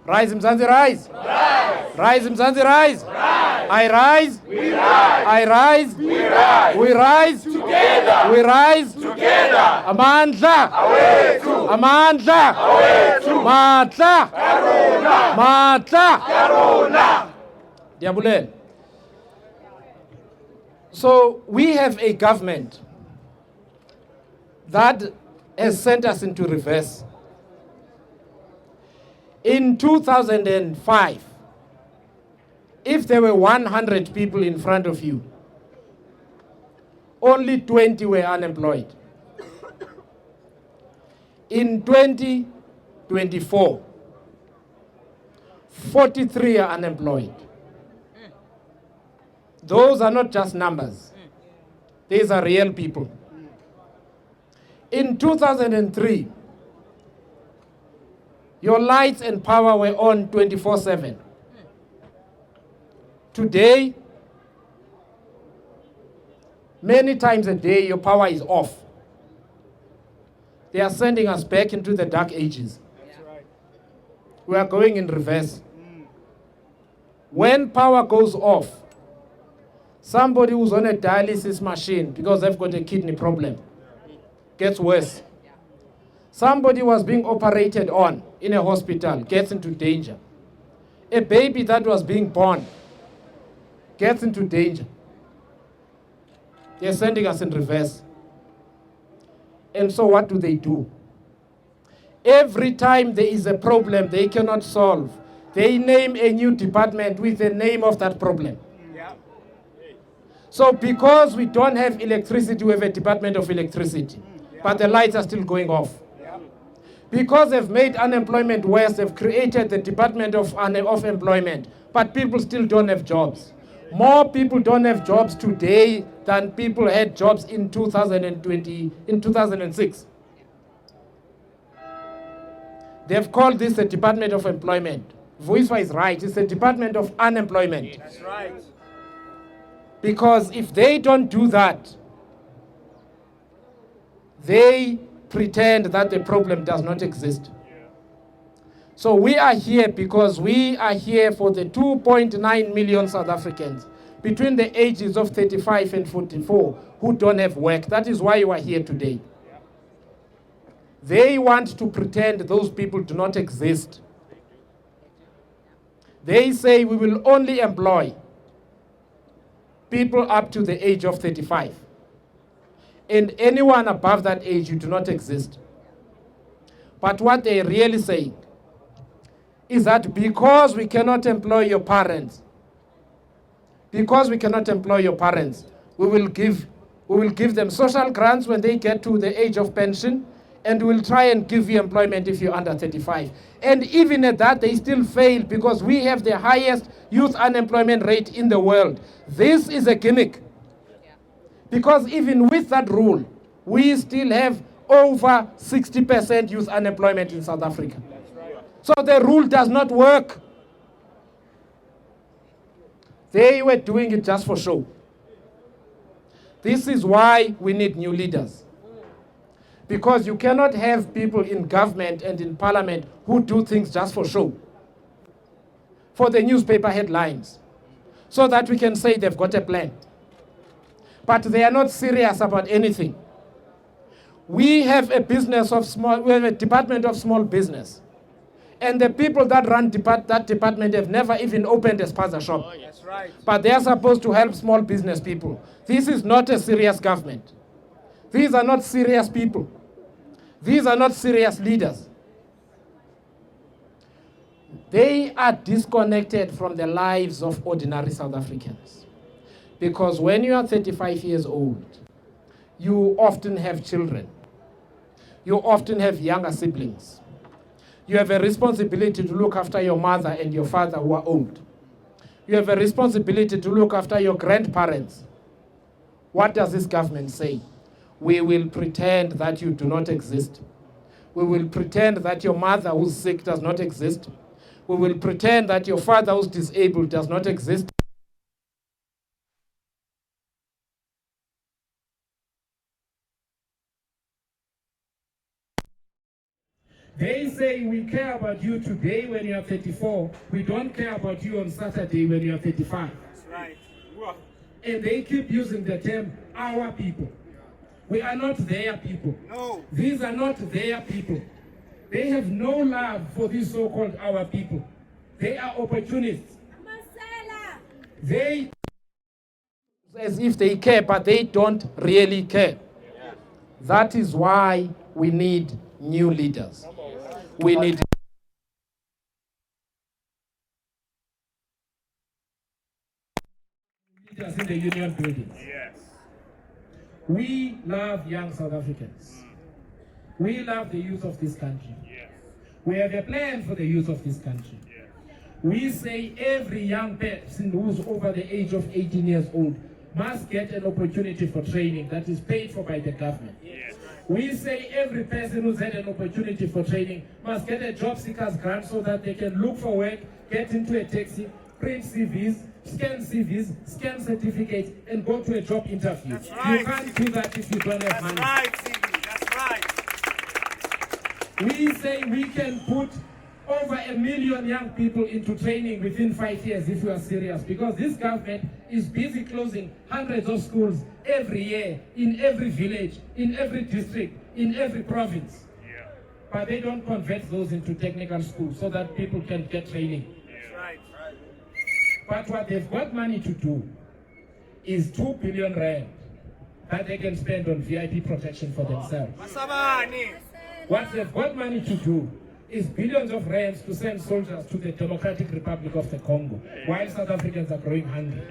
RISE Mzansi, rise. RISE Mzansi, rise. I rise. We rise. I rise. We rise. We rise. Together. We rise. Together. Amandla. Awethu. Amandla. Awethu. Matla. Yarona. Matla. Yarona. Diabulen. So we have a government that has sent us into reverse. In 2005, if there were 100 people in front of you, only 20 were unemployed. In 2024, 43 are unemployed. Those are not just numbers. These are real people. In 2003, your lights and power were on 24/7. Today, many times a day, your power is off. They are sending us back into the dark ages. That's right. We are going in reverse. When power goes off, somebody who's on a dialysis machine because they've got a kidney problem gets worse. Somebody was being operated on in a hospital gets into danger. A baby that was being born gets into danger. They're sending us in reverse. And so what do? Every time there is a problem they cannot solve, they name a new department with the name of that problem. Yeah. So because we don't have electricity, we have a department of electricity, but the lights are still going off. Yeah. Because they've made unemployment worse, they've created the department of employment, but people still don't have jobs. More people don't have jobs today than people had jobs in 2006. They've called this the Department of Employment. Voice is right, it's the Department of Unemployment. That's right. Because if they don't do that, they pretend that the problem does not exist. So we are here because we are here for the 2.9 million South Africans between the ages of 35 and 44 who don't have work. That is why you are here today. They want to pretend those people do not exist. They say we will only employ people up to the age of 35. And anyone above that age, you do not exist. But what they really say is that because we cannot employ your parents, we will give them social grants when they get to the age of pension, and we'll try and give you employment if you're under 35. And even at that, they still fail because we have the highest youth unemployment rate in the world. This is a gimmick. Because even with that rule, we still have over 60% youth unemployment in South Africa. So the rule does not work. They were doing it just for show. This is why we need new leaders. Because you cannot have people in government and in parliament who do things just for show, for the newspaper headlines, so that we can say they've got a plan. But they are not serious about anything. We have a department of small business. And the people that run that department have never even opened a spaza shop. Oh, that's right. But they are supposed to help small business people. This is not a serious government. These are not serious people. These are not serious leaders. They are disconnected from the lives of ordinary South Africans. Because when you are 35 years old, you often have children. You often have younger siblings. You have a responsibility to look after your mother and your father who are old. You have a responsibility to look after your grandparents. What does this government say? We will pretend that you do not exist. We will pretend that your mother who's sick does not exist. We will pretend that your father who's disabled does not exist. They say we care about you today when you are 34. We don't care about you on Saturday when you are 35. That's right. And they keep using the term our people. We are not their people. No. These are not their people. They have no love for these so-called our people. They are opportunists. They, as if they care, but they don't really care. That is why we need new leaders. We need leaders in the union buildings. Yes. We love young South Africans. We love the youth of this country. Yes. We have a plan for the youth of this country. Yes. We say every young person who's over the age of 18 years old must get an opportunity for training that is paid for by the government. Yes. We say every person who's had an opportunity for training must get a job seekers grant so that they can look for work, get into a taxi, print CVs, scan certificates, and go to a job interview. That's right, You can't do that if you don't have money. That's right, Zibi. That's right. We say we can put over 1 million young people into training within 5 years if we are serious, because this government is busy closing hundreds of schools every year in every village, in every district, in every province. Yeah. But they don't convert those into technical schools so that people can get training. That's right. But what they've got money to do is 2 billion rand that they can spend on VIP protection for themselves. Masabani. What they've got money to do is billions of rands to send soldiers to the Democratic Republic of the Congo while South Africans are growing hungry.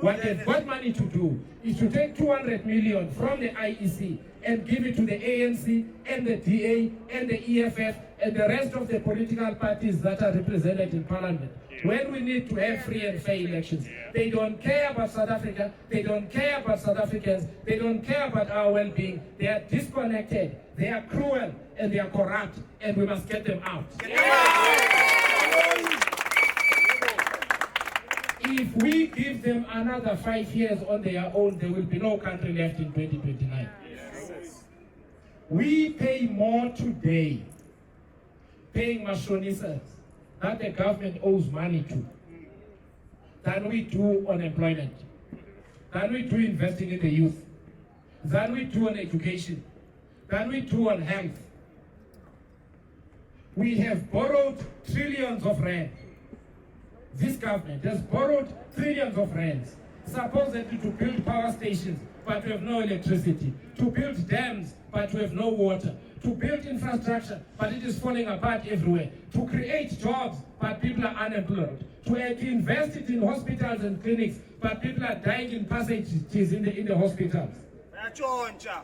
What they've got money to do is to take 200 million from the IEC and give it to the ANC and the DA and the EFF and the rest of the political parties that are represented in Parliament. When we need to have free and fair elections, they don't care about South Africa, they don't care about South Africans, they don't care about our well-being. They are disconnected, they are cruel, and they are corrupt, and we must get them out. If we give them another 5 years on their own, there will be no country left in 2029. We pay more today, paying mashonisas that the government owes money to, than we do on employment, than we do investing in the youth, than we do on education, than we do on health. We have borrowed trillions of rand. This government has borrowed trillions of rands, supposedly to build power stations, but we have no electricity, to build dams, but we have no water, to build infrastructure, but it is falling apart everywhere, to create jobs, but people are unemployed, to invest it in hospitals and clinics, but people are dying in passages in the hospitals.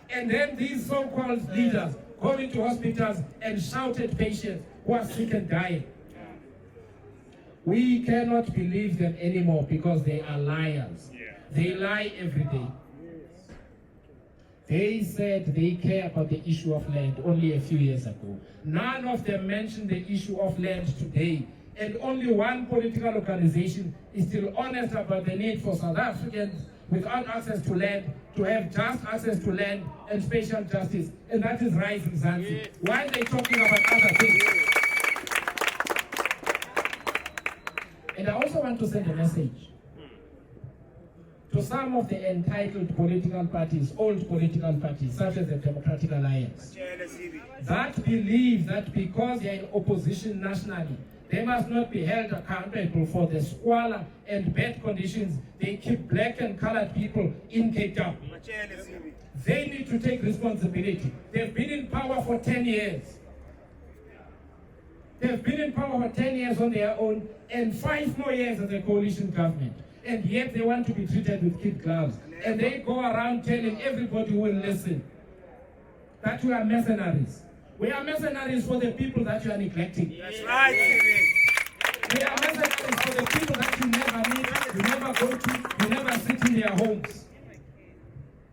And then these so-called leaders go into hospitals and shout at patients who are sick and dying. We cannot believe them anymore because they are liars. They lie every day. They said they care about the issue of land only a few years ago. None of them mentioned the issue of land today. And only one political organization is still honest about the need for South Africans without access to land to have just access to land and spatial justice. And that is RISE Mzansi. Why are they talking about other things? And I also want to send a message to some of the entitled political parties, old political parties, such as the Democratic Alliance, that believe that because they are in opposition nationally, they must not be held accountable for the squalor and bad conditions they keep black and colored people in Cape Town. They need to take responsibility. They've been in power for 10 years. They've been in power for 10 years on their own and 5 more years as a coalition government. And yet they want to be treated with kid gloves. And they go around telling everybody who will listen that we are mercenaries. We are mercenaries for the people that you are neglecting. That's right, Zibi. We are mercenaries for the people that you never meet, you never go to, you never sit in their homes.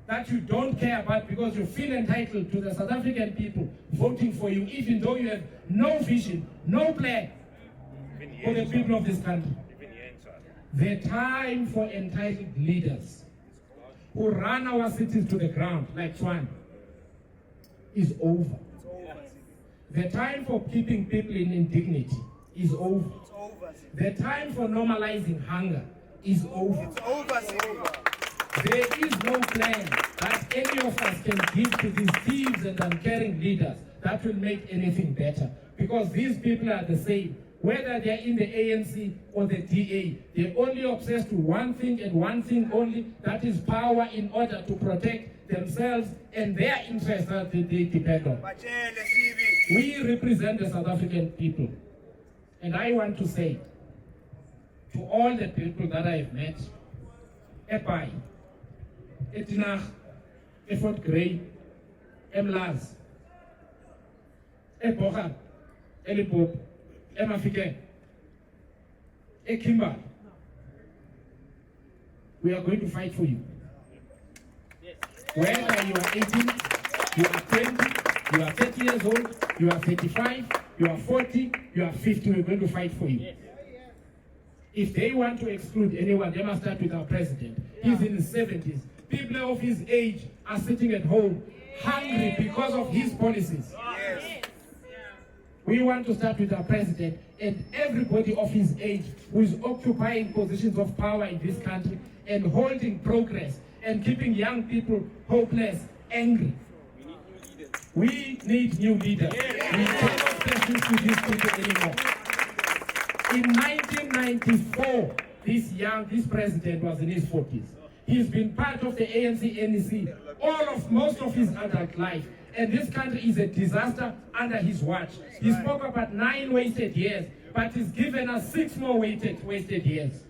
That you don't care about because you feel entitled to the South African people voting for you, even though you have no vision, no plan for the people of this country. The time for entitled leaders who run our cities to the ground like Swan is over. The time for keeping people in indignity is over. It's over, Zibi. The time for normalizing hunger is over. It's over, Zibi. There is no plan that any of us can give to these thieves and uncaring leaders that will make anything better. Because these people are the same. Whether they're in the ANC or the DA, they're only obsessed with one thing and one thing only, that is power in order to protect themselves and their interests that they depend on. Bachele, Zibi. We represent the South African people. And I want to say to all the people that I've met, Epai, Etinach, Efort Grey, Emlaz, Epocha, Elipop, Emafike, Ekimba, we are going to fight for you. Whether you are 18, you are 20, you are 30 years old, you are 35, you are 40, you are 50, we're going to fight for you. If they want to exclude anyone, they must start with our president. He's in his 70s. People of his age are sitting at home, hungry because of his policies. Yes. We want to start with our president and everybody of his age who is occupying positions of power in this country and holding progress and keeping young people hopeless, angry. We need new leaders. We cannot persist with these people anymore. In 1994, this president was in his 40s. He's been part of the ANC, NEC, most of his adult life. And this country is a disaster under his watch. He spoke about 9 wasted years, but he's given us 6 more wasted years.